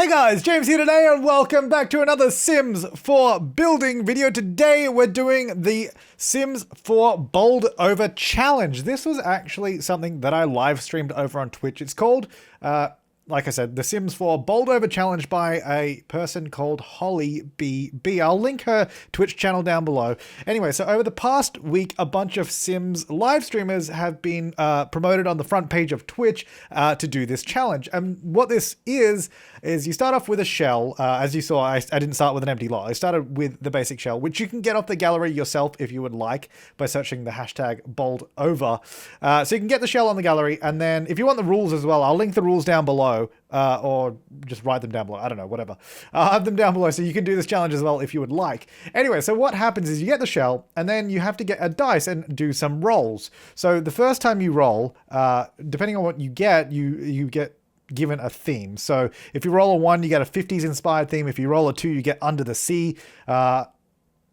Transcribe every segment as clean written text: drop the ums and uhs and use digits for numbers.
Hey guys, James here today and welcome back to another Sims 4 building video. Today we're doing the Sims 4 Bowled Over Challenge. This was actually something that I live streamed over on Twitch. It's called, like I said, the Sims 4 Bowled Over Challenge by a person called Holly BB. I'll link her Twitch channel down below. Anyway, so over the past week, a bunch of Sims live streamers have been promoted on the front page of Twitch to do this challenge. And what this is you start off with a shell. As you saw, I didn't start with an empty lot. I started with the basic shell, which you can get off the gallery yourself if you would like by searching the hashtag bowled over. So you can get the shell on the gallery, and then if you want the rules as well, I'll link the rules down below. Or just write them down below. I don't know, whatever. I'll have them down below so you can do this challenge as well if you would like. Anyway, so what happens is you get the shell and then you have to get a dice and do some rolls. So the first time you roll, depending on what you get given a theme. So if you roll a 1, you get a 50s inspired theme. If you roll a 2, you get Under the Sea.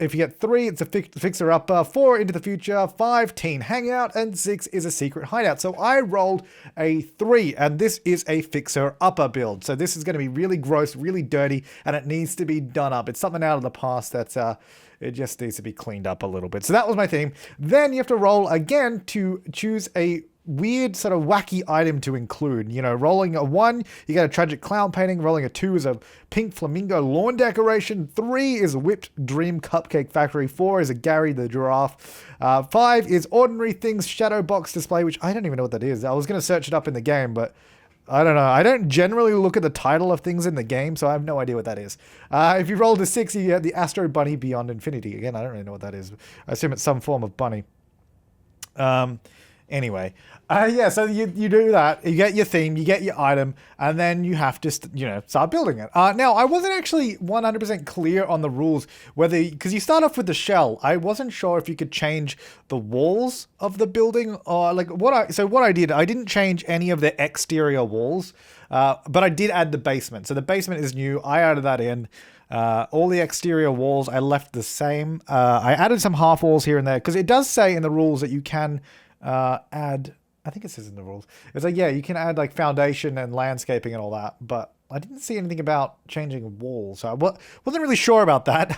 If you get 3, it's a fixer-upper, 4, Into the Future, 5, Teen Hangout, and 6 is a secret hideout. So I rolled a 3, and this is a fixer-upper build. So this is going to be really gross, really dirty, and it needs to be done up. It's something out of the past that's it just needs to be cleaned up a little bit. So that was my theme. Then you have to roll again to choose a weird sort of wacky item to include. You know, rolling a 1, you get a tragic clown painting. Rolling a 2 is a pink flamingo lawn decoration. 3 is a whipped dream cupcake factory. 4 is a Gary the giraffe. 5 is ordinary things shadow box display, which I don't even know what that is. I was going to search it up in the game, but I don't know. I don't generally look at the title of things in the game, so I have no idea what that is. If you roll a 6, you get the Astro Bunny Beyond Infinity. Again, I don't really know what that is. I assume it's some form of bunny. Anyway, yeah, so you do that, you get your theme, you get your item, and then you have to, start building it. Now, I wasn't actually 100% clear on the rules, because you start off with the shell. I wasn't sure if you could change the walls of the building, or what I did, I didn't change any of the exterior walls, but I did add the basement. So the basement is new, I added that in. All the exterior walls I left the same. I added some half walls here and there, because it does say in the rules that you can add, I think it says in the rules, it's like, yeah, you can add like foundation and landscaping and all that, but I didn't see anything about changing walls, so I wasn't really sure about that.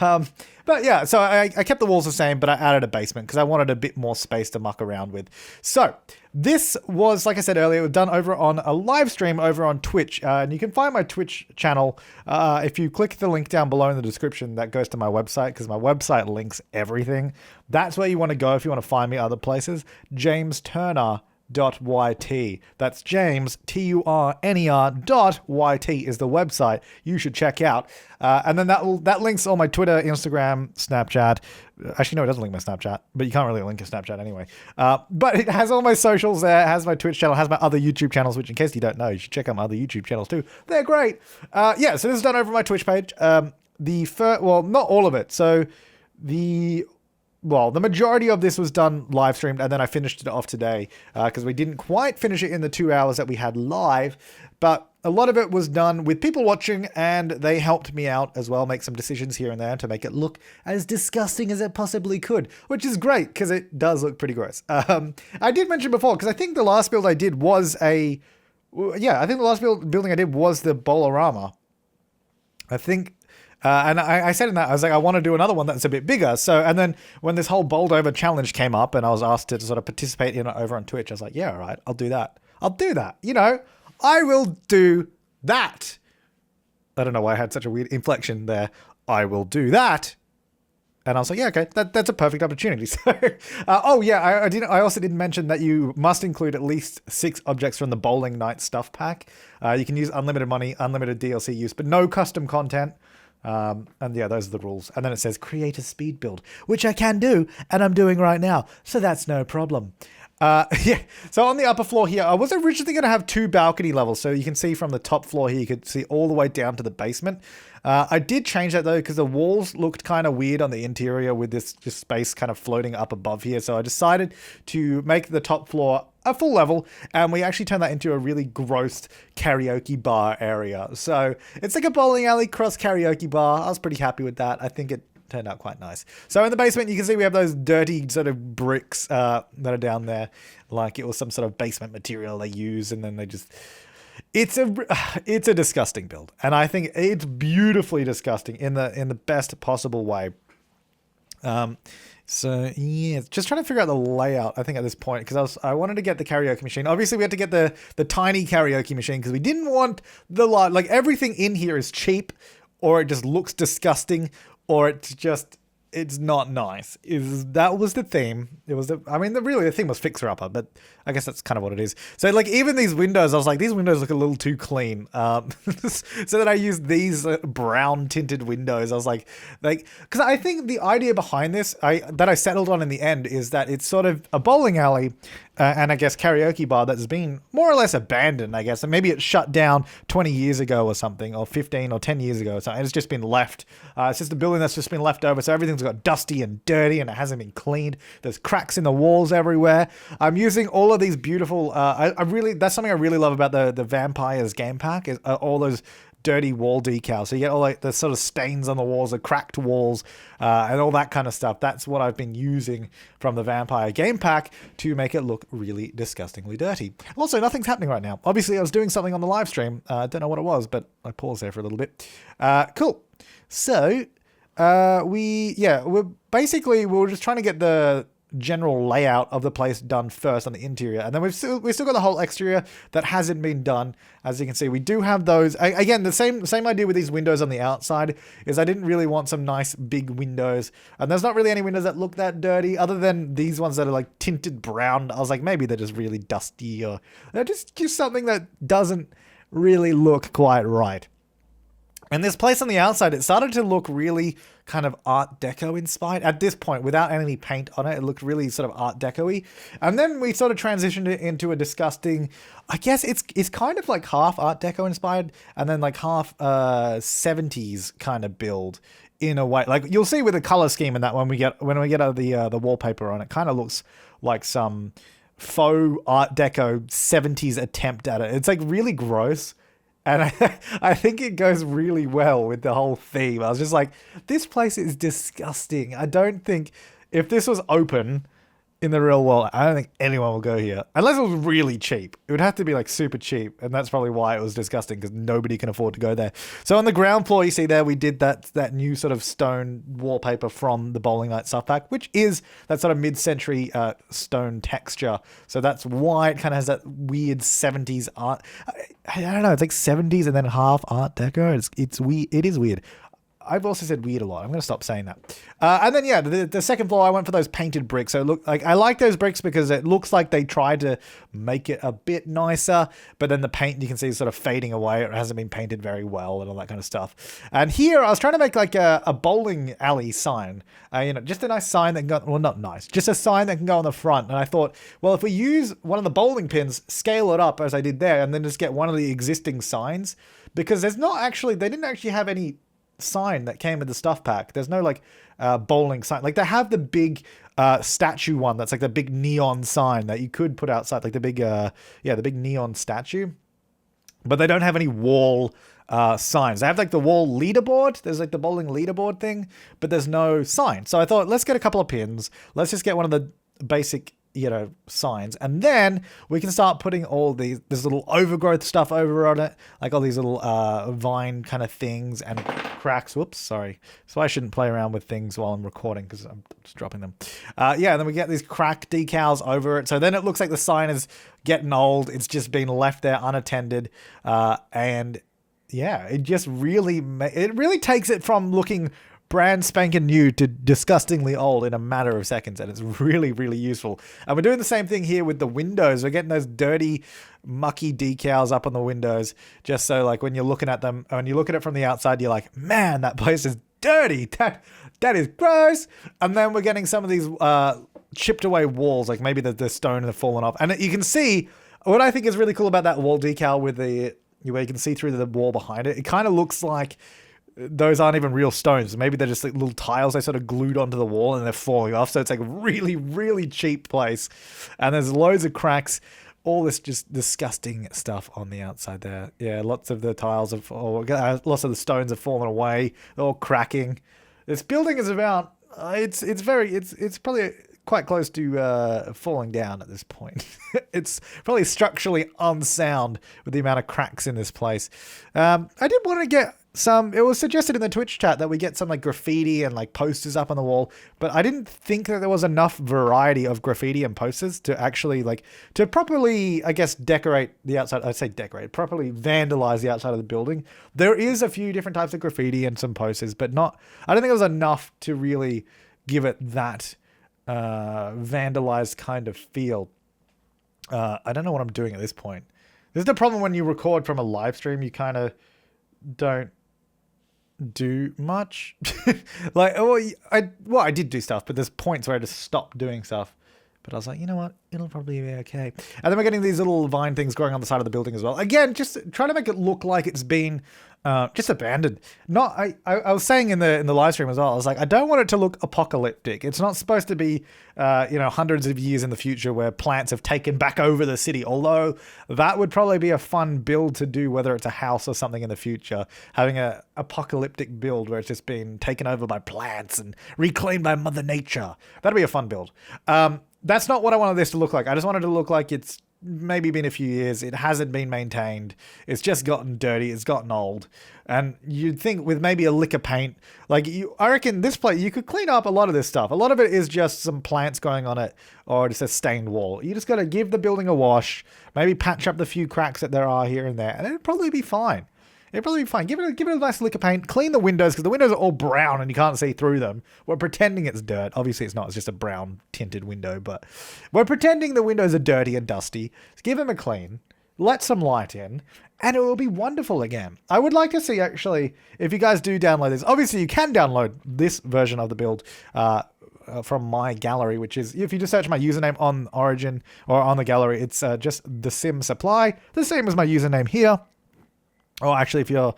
But yeah, so I kept the walls the same, but I added a basement because I wanted a bit more space to muck around with. So this was, like I said earlier, it was done over on a live stream over on Twitch, and you can find my Twitch channel if you click the link down below in the description. That goes to my website, because my website links everything. That's where you want to go if you want to find me other places. JamesTurner.yt. That's James TURNER.YT is the website you should check out, and then that links all my Twitter, Instagram, Snapchat. Actually, no, it doesn't link my Snapchat, but you can't really link a Snapchat anyway. But it has all my socials there. It has my Twitch channel, has my other YouTube channels, which in case you don't know, you should check out my other YouTube channels too. They're great. Yeah, so this is done over my Twitch page. Not all of it. So the majority of this was done live streamed, and then I finished it off today because we didn't quite finish it in the 2 hours that we had live, but a lot of it was done with people watching, and they helped me out as well, make some decisions here and there to make it look as disgusting as it possibly could, which is great because it does look pretty gross. I did mention before, because I think the last build I did was the building I did was the Bolorama. I think. And I said in that, I was like, I want to do another one that's a bit bigger. So, and then when this whole Bowled Over challenge came up and I was asked to sort of participate in it over on Twitch, I was like, yeah, all right, I'll do that. I will do that. I don't know why I had such a weird inflection there. I will do that. And I was like, yeah, okay, that's a perfect opportunity. So, I also didn't mention that you must include at least 6 objects from the Bowling Night stuff pack. You can use unlimited money, unlimited DLC use, but no custom content. And yeah, those are the rules. And then it says create a speed build, which I can do, and I'm doing right now. So that's no problem. Yeah. So on the upper floor here, I was originally going to have 2 balcony levels. So you can see from the top floor here, you could see all the way down to the basement. I did change that though, because the walls looked kind of weird on the interior with this just space kind of floating up above here. So I decided to make the top floor a full level, and we actually turned that into a really gross karaoke bar area. So it's like a bowling alley cross karaoke bar. I was pretty happy with that. I think it turned out quite nice. So in the basement, you can see we have those dirty sort of bricks that are down there, like it was some sort of basement material they use, and then they just It's a it's a disgusting build, and I think it's beautifully disgusting in the best possible way. So yeah, just trying to figure out the layout. I think at this point, because I wanted to get the karaoke machine. Obviously, we had to get the tiny karaoke machine because we didn't want the lot. Like everything in here is cheap, or it just looks disgusting, or it's not nice. That was the theme. It was really the theme was Fixer Upper, but I guess that's kind of what it is. So like even these windows, I was like, these windows look a little too clean. So that I used these brown tinted windows. I was like, because I think the idea behind this, that I settled on in the end, is that it's sort of a bowling alley. And I guess karaoke bar that's been more or less abandoned, I guess. And maybe it shut down 20 years ago or something, or 15 or 10 years ago or something. And it's just been left. It's just a building that's just been left over. So everything's got dusty and dirty and it hasn't been cleaned. There's cracks in the walls everywhere. I'm using all of these beautiful... that's something I really love about the Vampires game pack, is all those dirty wall decals. So you get all like the sort of stains on the walls, the cracked walls, and all that kind of stuff. That's what I've been using from the Vampire game pack to make it look really disgustingly dirty. Also, nothing's happening right now. Obviously, I was doing something on the live stream. I don't know what it was, but I paused there for a little bit. Cool. So, we were just trying to get the general layout of the place done first on the interior, and then we've still got the whole exterior that hasn't been done. As you can see, we do have those. Again, the same idea with these windows on the outside is I didn't really want some nice big windows, and there's not really any windows that look that dirty other than these ones that are like tinted brown. I was like, maybe they're just really dusty, or they're just something that doesn't really look quite right. And this place on the outside, it started to look really kind of Art Deco inspired. At this point, without any paint on it, it looked really sort of Art Deco-y. And then we sort of transitioned it into a disgusting, I guess it's kind of like half Art Deco inspired and then like half 70s kind of build in a way. Like you'll see with the color scheme in that when we get the wallpaper on, it kind of looks like some faux Art Deco 70s attempt at it. It's like really gross. And I think it goes really well with the whole theme. I was just like, this place is disgusting. I don't think, if this was open in the real world, I don't think anyone will go here. Unless it was really cheap. It would have to be like super cheap. And that's probably why it was disgusting, because nobody can afford to go there. So on the ground floor, you see there, we did that new sort of stone wallpaper from the Bowling Night stuff pack, which is that sort of mid-century stone texture. So that's why it kind of has that weird 70s art. I don't know, it's like 70s and then half Art Deco. It's weird. It is weird. I've also said weird a lot. I'm going to stop saying that. And then, yeah, the second floor, I went for those painted bricks. So look, like I like those bricks because it looks like they tried to make it a bit nicer, but then the paint you can see is sort of fading away. It hasn't been painted very well and all that kind of stuff. And here I was trying to make like a bowling alley sign, just a nice sign that can go, well, not nice, just a sign that can go on the front. And I thought, well, if we use one of the bowling pins, scale it up as I did there, and then just get one of the existing signs, because they didn't actually have any sign that came with the stuff pack. There's no like bowling sign. Like they have the big statue one that's like the big neon sign that you could put outside, like the big the big neon statue, but they don't have any wall signs. They have like the wall leaderboard. There's like the bowling leaderboard thing, but there's no sign. So I thought, let's get a couple of pins. Let's just get one of the basic signs, and then we can start putting all this little overgrowth stuff over on it, like all these little vine kind of things and cracks. Whoops, sorry. So I shouldn't play around with things while I'm recording because I'm just dropping them. And then we get these crack decals over it. So then it looks like the sign is getting old. It's just been left there unattended, and yeah, it just really takes it from looking brand spanking new to disgustingly old in a matter of seconds, and it's really, really useful. And we're doing the same thing here with the windows. We're getting those dirty, mucky decals up on the windows, just so like when you're looking at them, when you look at it from the outside, you're like, man, that place is dirty. That is gross. And then we're getting some of these chipped away walls, like maybe the stone has fallen off. And you can see, what I think is really cool about that wall decal with where you can see through the wall behind it, it kind of looks like those aren't even real stones. Maybe they're just like little tiles they sort of glued onto the wall and they're falling off. So it's like a really, really cheap place. And there's loads of cracks. All this just disgusting stuff on the outside there. Yeah, lots of the tiles lots of the stones have fallen away. They're all cracking. This building is about, it's probably quite close to falling down at this point. It's probably structurally unsound with the amount of cracks in this place. I did want to get some, it was suggested in the Twitch chat that we get some like graffiti and like posters up on the wall, but I didn't think that there was enough variety of graffiti and posters to actually like, to properly, I guess, decorate the outside. I'd say decorate, properly vandalize the outside of the building. There is a few different types of graffiti and some posters, but not, I don't think it was enough to really give it that vandalized kind of feel. I don't know what I'm doing at this point. This is the problem when you record from a live stream, you kind of don't do much. Like, I did do stuff, but there's points where I just stopped doing stuff. But I was like, you know what? It'll probably be okay. And then we're getting these little vine things growing on the side of the building as well. Again, just trying to make it look like it's been just abandoned. Not, I was saying in the live stream as well, I was like, I don't want it to look apocalyptic. It's not supposed to be, hundreds of years in the future where plants have taken back over the city. Although that would probably be a fun build to do, whether it's a house or something in the future, having a apocalyptic build where it's just been taken over by plants and reclaimed by Mother Nature. That'd be a fun build. That's not what I wanted this to look like. I just wanted it to look like it's maybe been a few years. It hasn't been maintained. It's just gotten dirty. It's gotten old. And you'd think with maybe a lick of paint, I reckon this place, you could clean up a lot of this stuff. A lot of it is just some plants going on it or just a stained wall. You just got to give the building a wash, maybe patch up the few cracks that there are here and there, and it'd probably be fine. It'd probably be fine. Give it a nice lick of paint. Clean the windows because the windows are all brown and you can't see through them. We're pretending it's dirt. Obviously, it's not. It's just a brown tinted window, but we're pretending the windows are dirty and dusty. Just give them a clean. Let some light in, and it will be wonderful again. I would like to see, actually, if you guys do download this. Obviously, you can download this version of the build from my gallery, which is, if you just search my username on Origin or on the gallery, it's just The Sim Supply. The same as my username here. Or actually, the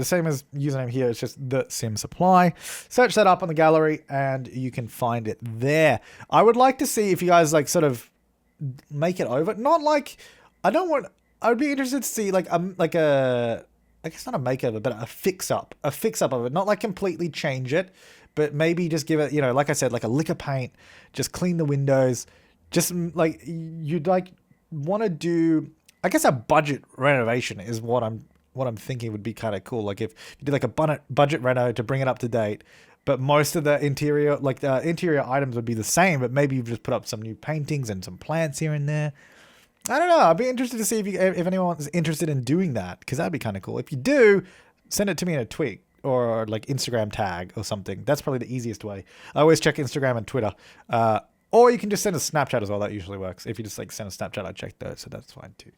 same as username here, it's just The Sim Supply. Search that up on the gallery and you can find it there. I would like to see if you guys like sort of make it over. Not like, I would be interested to see like a, I guess not a makeover, but a fix up of it. Not like completely change it, but maybe just give it, like I said, like a lick of paint, just clean the windows. Just like you'd like want to do, I guess a budget renovation is what I'm thinking would be kind of cool. Like if you did like a budget reno to bring it up to date, but most of the interior, like the interior items would be the same, but maybe you've just put up some new paintings and some plants here and there. I don't know. I'd be interested to see if anyone's interested in doing that, because that'd be kind of cool. If you do, send it to me in a tweet or like Instagram tag or something. That's probably the easiest way. I always check Instagram and Twitter. Or you can just send a Snapchat as well. That usually works. If you just like send a Snapchat, I check those, so that's fine too.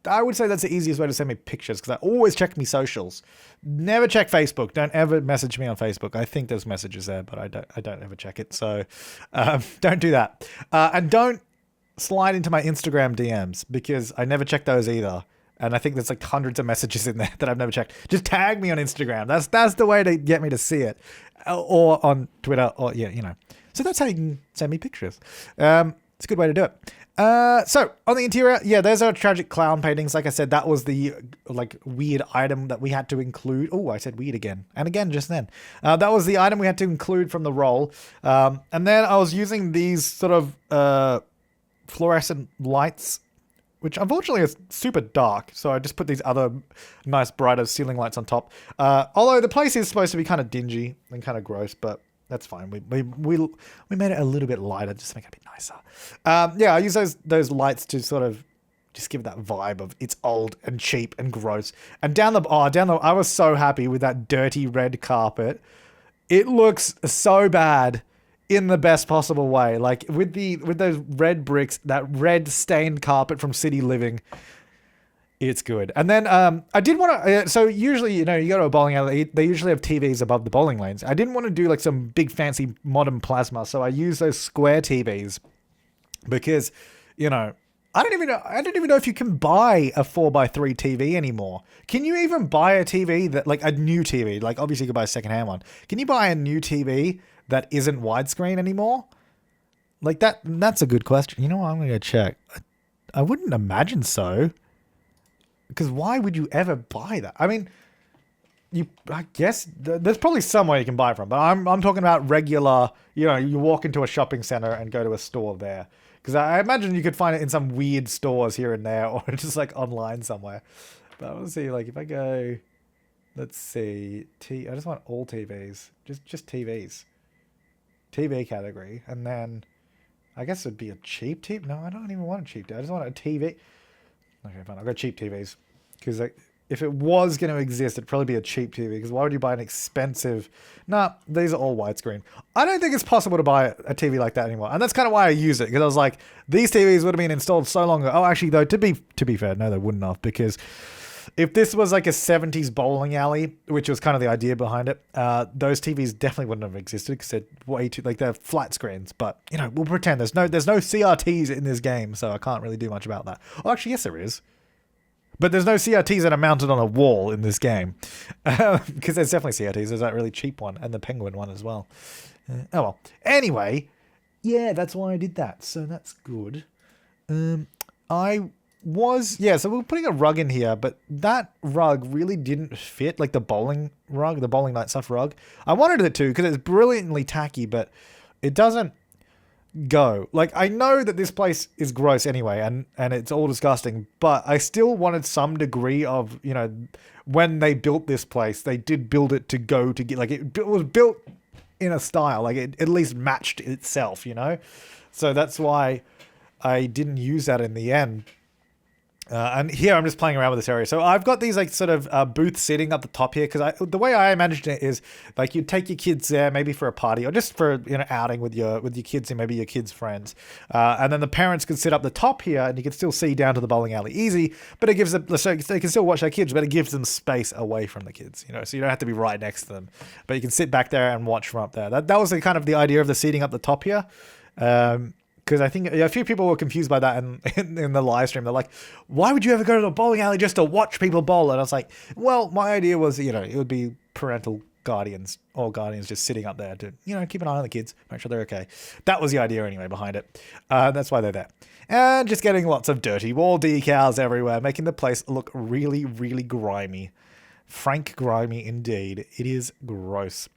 I would say that's the easiest way to send me pictures, because I always check me socials. Never check Facebook. Don't ever message me on Facebook. I think there's messages there, but I don't ever check it. So don't do that. And don't slide into my Instagram DMs, because I never check those either. And I think there's like hundreds of messages in there that I've never checked. Just tag me on Instagram. That's the way to get me to see it. Or on Twitter, or So that's how you can send me pictures. It's a good way to do it. So on the interior, there's our tragic clown paintings. Like I said, that was the like weird item that we had to include. Oh, I said weird again and again just then. That was the item we had to include from the roll. And then I was using these sort of fluorescent lights, which unfortunately is super dark. So I just put these other nice brighter ceiling lights on top. Although the place is supposed to be kind of dingy and kind of gross, but that's fine. We made it a little bit lighter just to make it a bit nicer. I use those lights to sort of just give that vibe of it's old and cheap and gross. And I was so happy with that dirty red carpet. It looks so bad in the best possible way. Like with those red bricks, that red stained carpet from City Living. It's good. And then I did want to, so usually, you go to a bowling alley, they usually have TVs above the bowling lanes. I didn't want to do like some big fancy modern plasma, so I use those square TVs because, I don't even know if you can buy a 4x3 TV anymore. Can you even buy a TV that, like a new TV, like obviously you could buy a secondhand one. Can you buy a new TV that isn't widescreen anymore? Like that's a good question. You know what? I'm going to go check. I wouldn't imagine so. Because why would you ever buy that? I mean, I guess there's probably somewhere you can buy it from, but I'm talking about regular. You know, you walk into a shopping center and go to a store there, because I imagine you could find it in some weird stores here and there, or just like online somewhere. But let's see, like if I go, let's see, I just want all TVs, just TVs, TV category, and then I guess it'd be a cheap TV. No, I don't even want a cheap TV. I just want a TV. Okay, fine. I'll go cheap TVs, because like, if it was going to exist, it'd probably be a cheap TV, because why would you buy an expensive... Nah, these are all widescreen. I don't think it's possible to buy a TV like that anymore. And that's kind of why I use it, because I was like, these TVs would have been installed so long ago. Oh, actually, though, to be fair, no, they wouldn't have, because if this was like a 70s bowling alley, which was kind of the idea behind it, those TVs definitely wouldn't have existed, because they're way too... Like, they're flat screens. But, you know, we'll pretend there's no CRTs in this game, so I can't really do much about that. Oh, actually, yes, there is. But there's no CRTs that are mounted on a wall in this game. Because there's definitely CRTs. There's that really cheap one and the Penguin one as well. Oh well. Anyway, yeah, that's why I did that. So that's good. So we're putting a rug in here, but that rug really didn't fit, like the bowling rug, the bowling night stuff rug. I wanted it to, because it's brilliantly tacky, but it doesn't go. Like, I know that this place is gross anyway, and it's all disgusting, but I still wanted some degree of, you know, when they built this place, they did build it to go to get, like, it was built in a style, like it at least matched itself, you know? So that's why I didn't use that in the end. And here I'm just playing around with this area. So I've got these like sort of booth seating up the top here, because the way I imagined it is like you'd take your kids there maybe for a party, or just for, you know, outing with your kids and maybe your kids' friends, and then the parents could sit up the top here, and you can still see down to the bowling alley easy. But it gives them, so they can still watch their kids, but it gives them space away from the kids, you know, so you don't have to be right next to them, but you can sit back there and watch from up there. That was the kind of the idea of the seating up the top here. Because I think a few people were confused by that in the live stream. They're like, why would you ever go to the bowling alley just to watch people bowl? And I was like, well, my idea was, you know, it would be parental guardians or guardians just sitting up there to, you know, keep an eye on the kids, make sure they're okay. That was the idea anyway behind it. That's why they're there. And just getting lots of dirty wall decals everywhere, making the place look really, really grimy. Frank grimy indeed. It is gross.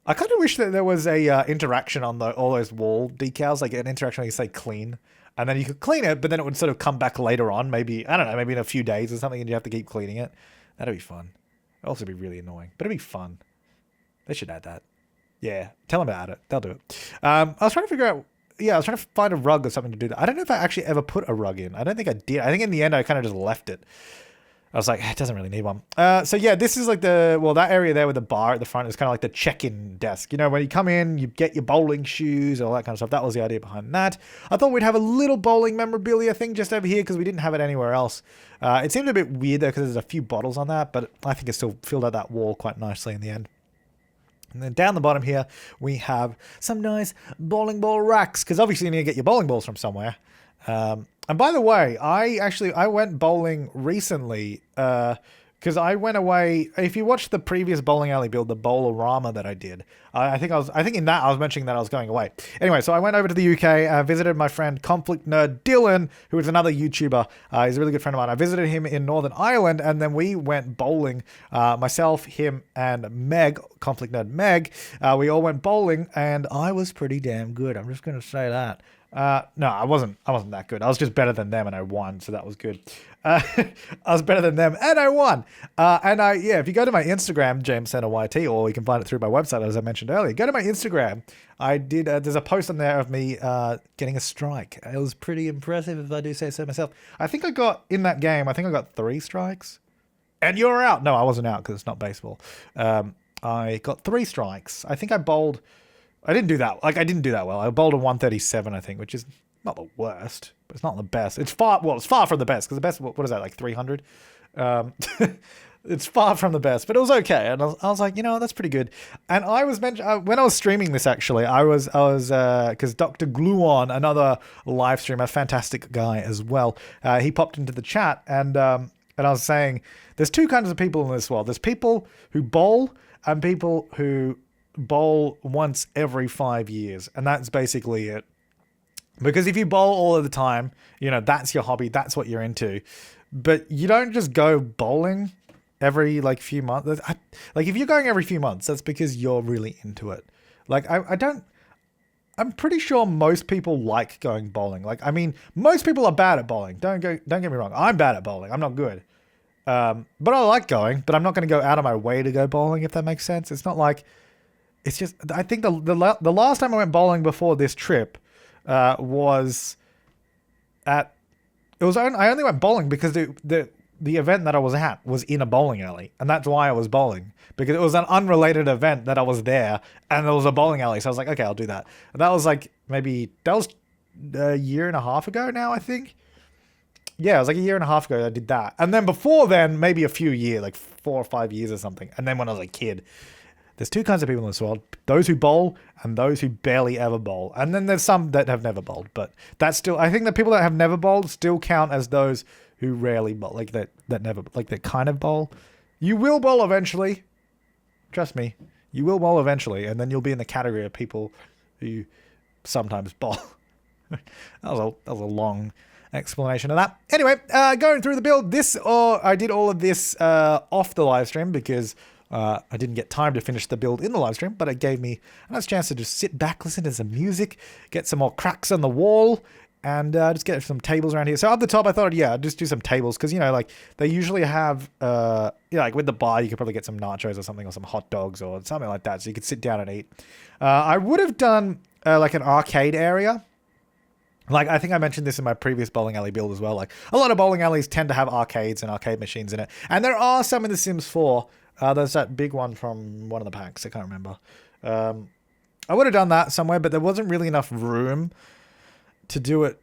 I kind of wish that there was a interaction on all those wall decals, like an interaction where you say clean, and then you could clean it, but then it would sort of come back later on, maybe, I don't know, maybe in a few days or something, and you have to keep cleaning it. That'd be fun. It'd also be really annoying, but it'd be fun. They should add that. Yeah, tell them about it. They'll do it. I was trying to figure out, I was trying to find a rug or something to do that. I don't know if I actually ever put a rug in. I don't think I did. I think in the end I kind of just left it. I was like, it doesn't really need one. So yeah, this is like that area there with the bar at the front is kind of like the check-in desk. You know, when you come in, you get your bowling shoes, all that kind of stuff. That was the idea behind that. I thought we'd have a little bowling memorabilia thing just over here because we didn't have it anywhere else. It seemed a bit weird though because there's a few bottles on that, but I think it still filled out that wall quite nicely in the end. And then down the bottom here, we have some nice bowling ball racks because obviously you need to get your bowling balls from somewhere. And by the way, I went bowling recently, because I went away. If you watched the previous bowling alley build, the Bowlerama that I did, I think in that I was mentioning that I was going away. Anyway, so I went over to the UK, visited my friend Conflict Nerd Dylan, who is another YouTuber. He's a really good friend of mine. I visited him in Northern Ireland, and then we went bowling. Myself, him, and Meg, Conflict Nerd Meg. We all went bowling, and I was pretty damn good. I'm just gonna say that. No, I wasn't that good. I was just better than them and I won, so that was good. I was better than them and I won. If you go to my Instagram, James Center YT, or you can find it through my website, as I mentioned earlier, go to my Instagram. I did, there's a post on there of me, getting a strike. It was pretty impressive, if I do say so myself. I think I got 3 strikes. And you're out. No, I wasn't out because it's not baseball. I got 3 strikes. I think I bowled... I didn't do that well. I bowled a 137, I think, which is not the worst, but it's not the best. It's far from the best, because the best, what is that, like 300? It's far from the best, but it was okay. And I was like, that's pretty good. And I was when I was streaming this, actually, I was because Dr. Gluon, another live streamer, fantastic guy as well, he popped into the chat, and I was saying, there's 2 kinds of people in this world. There's people who bowl and people who bowl once every 5 years, and that's basically it. Because if you bowl all of the time, that's your hobby, that's what you're into, but you don't just go bowling every like few months. Like if you're going every few months, that's because you're really into it. Like I'm pretty sure most people like going bowling. Like, I mean, most people are bad at bowling. Don't get me wrong. I'm bad at bowling. I'm not good. But I like going, but I'm not going to go out of my way to go bowling, if that makes sense. It's not like, it's just, I think the last time I went bowling before this trip, was I only went bowling because the event that I was at was in a bowling alley, and that's why I was bowling, because it was an unrelated event that I was there, and there was a bowling alley. So I was like, okay, I'll do that. And that was like that was a year and a half ago now, I think. Yeah, it was like a year and a half ago I did that. And then before then, maybe a few years, like 4 or 5 years or something. And then when I was a kid, there's two kinds of people in this world: those who bowl and those who barely ever bowl. And then there's some that have never bowled, but that's still, I think the people that have never bowled still count as those who rarely bowl, like that never, like that kind of bowl. You will bowl eventually. Trust me, you will bowl eventually, and then you'll be in the category of people who sometimes bowl. that was a long explanation of that. Anyway, going through the build, I did all of this off the live stream because I didn't get time to finish the build in the live stream, but it gave me a nice chance to just sit back, listen to some music, get some more cracks on the wall, and just get some tables around here. So up the top, I thought, yeah, I'd just do some tables because, like they usually have, like with the bar, you could probably get some nachos or something, or some hot dogs or something like that, so you could sit down and eat. I would have done like an arcade area. Like, I think I mentioned this in my previous bowling alley build as well. Like, a lot of bowling alleys tend to have arcades and arcade machines in it. And there are some in The Sims 4. There's that big one from one of the packs. I can't remember. I would have done that somewhere, but there wasn't really enough room to do it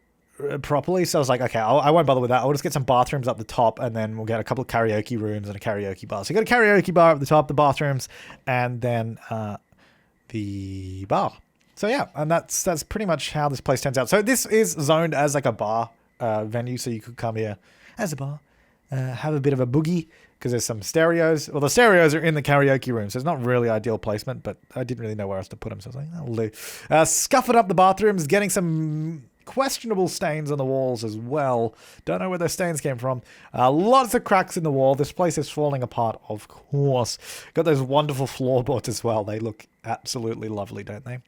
properly. So I was like, okay, I won't bother with that. I'll just get some bathrooms up the top, and then we'll get a couple of karaoke rooms and a karaoke bar. So you got a karaoke bar up the top, the bathrooms, and then the bar. So yeah, and that's pretty much how this place turns out. So this is zoned as like a bar venue, so you could come here as a bar, have a bit of a boogie, because there's some stereos. Well, the stereos are in the karaoke room, so it's not really ideal placement, but I didn't really know where else to put them, so I was like, that'll do. Scuffing up the bathrooms, getting some questionable stains on the walls as well. Don't know where those stains came from. Lots of cracks in the wall. This place is falling apart, of course. Got those wonderful floorboards as well. They look absolutely lovely, don't they?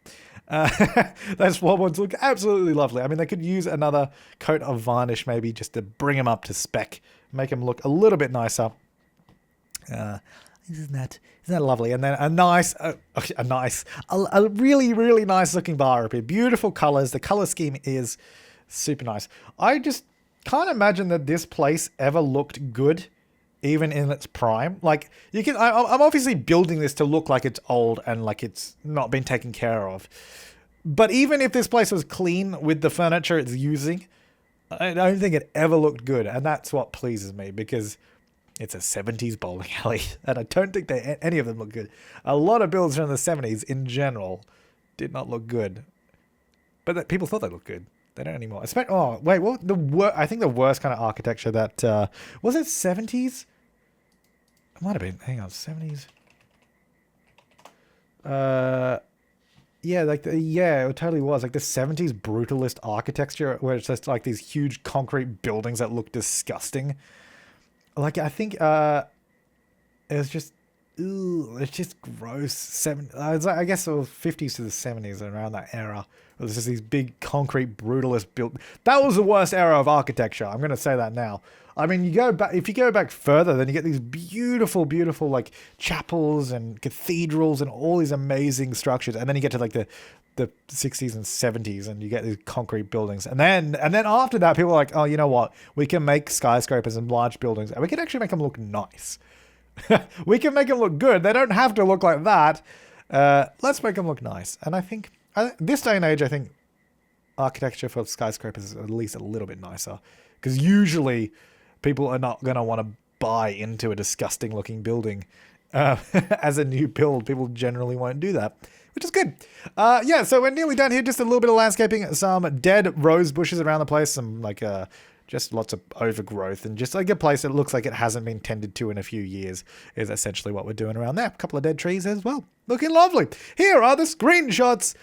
Those floorboards look absolutely lovely. I mean, they could use another coat of varnish maybe just to bring them up to spec, make them look a little bit nicer. Isn't that lovely? And then a really, really nice looking bar up here. Beautiful colors. The color scheme is super nice. I just can't imagine that this place ever looked good, even in its prime. Like, I'm obviously building this to look like it's old and like it's not been taken care of. But even if this place was clean with the furniture it's using, I don't think it ever looked good. And that's what pleases me, because it's a 70s bowling alley, and I don't think any of them look good. A lot of builds from the 70s in general did not look good, but people thought they looked good. They don't anymore. Oh wait, what? I think the worst kind of architecture that was it 70s. It might have been. Hang on, 70s. Yeah, it totally was like the 70s brutalist architecture, where it's just like these huge concrete buildings that look disgusting. Like, I think it was just, it's just gross. I guess it was 50s to the 70s, around that era. It was just these big concrete brutalist built. That was the worst era of architecture. I'm going to say that now. I mean, if you go back further, then you get these beautiful, beautiful like chapels and cathedrals and all these amazing structures. And then you get to like the 60s and 70s, and you get these concrete buildings. And then after that, people are like, oh, you know what? We can make skyscrapers and large buildings, and we can actually make them look nice. We can make them look good. They don't have to look like that. Let's make them look nice. And I think this day and age, I think architecture for skyscrapers is at least a little bit nicer, because usually people are not going to want to buy into a disgusting looking building as a new build. People generally won't do that, which is good. Yeah, so we're nearly done here. Just a little bit of landscaping, some dead rose bushes around the place, some like just lots of overgrowth, and just like a place that looks like it hasn't been tended to in a few years is essentially what we're doing around there. A couple of dead trees as well. Looking lovely. Here are the screenshots.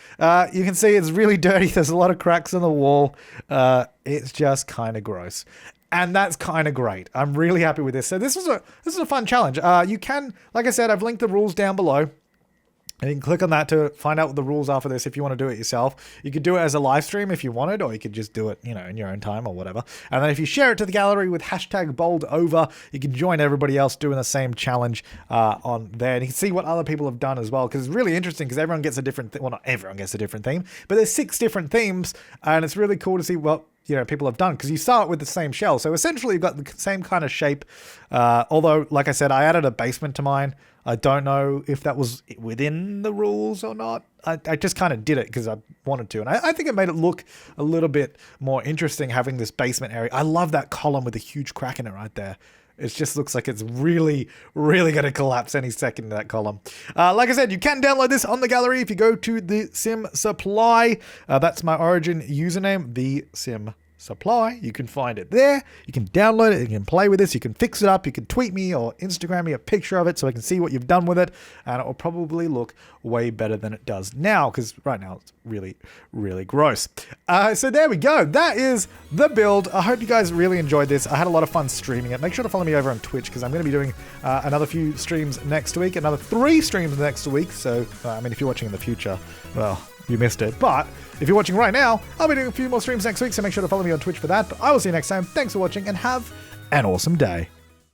You can see it's really dirty. There's a lot of cracks in the wall. It's just kind of gross. And that's kind of great. I'm really happy with this. So this is a fun challenge. You can, like I said, I've linked the rules down below. And you can click on that to find out what the rules are for this if you want to do it yourself. You could do it as a live stream if you wanted, or you could just do it, in your own time or whatever. And then if you share it to the gallery with hashtag #BoldOver, you can join everybody else doing the same challenge on there. And you can see what other people have done as well, because it's really interesting because everyone gets a different well, not everyone gets a different theme, but there's 6 different themes, and it's really cool to see what people have done, because you start with the same shell. So essentially you've got the same kind of shape. Although, like I said, I added a basement to mine. I don't know if that was within the rules or not. I just kind of did it because I wanted to. And I think it made it look a little bit more interesting having this basement area. I love that column with a huge crack in it right there. It just looks like it's really, really going to collapse any second, that column. Like I said, you can download this on the gallery if you go to the Sim Supply. That's my Origin username, the Sim Supply. You can find it there. You can download it. You can play with this. You can fix it up. You can tweet me or Instagram me a picture of it so I can see what you've done with it. And it will probably look way better than it does now, because right now it's really, really gross. So there we go. That is the build. I hope you guys really enjoyed this. I had a lot of fun streaming it. Make sure to follow me over on Twitch, because I'm going to be doing another few streams next week, another 3 streams next week. So, if you're watching in the future, well, you missed it. But if you're watching right now, I'll be doing a few more streams next week, so make sure to follow me on Twitch for that. But I will see you next time. Thanks for watching, and have an awesome day.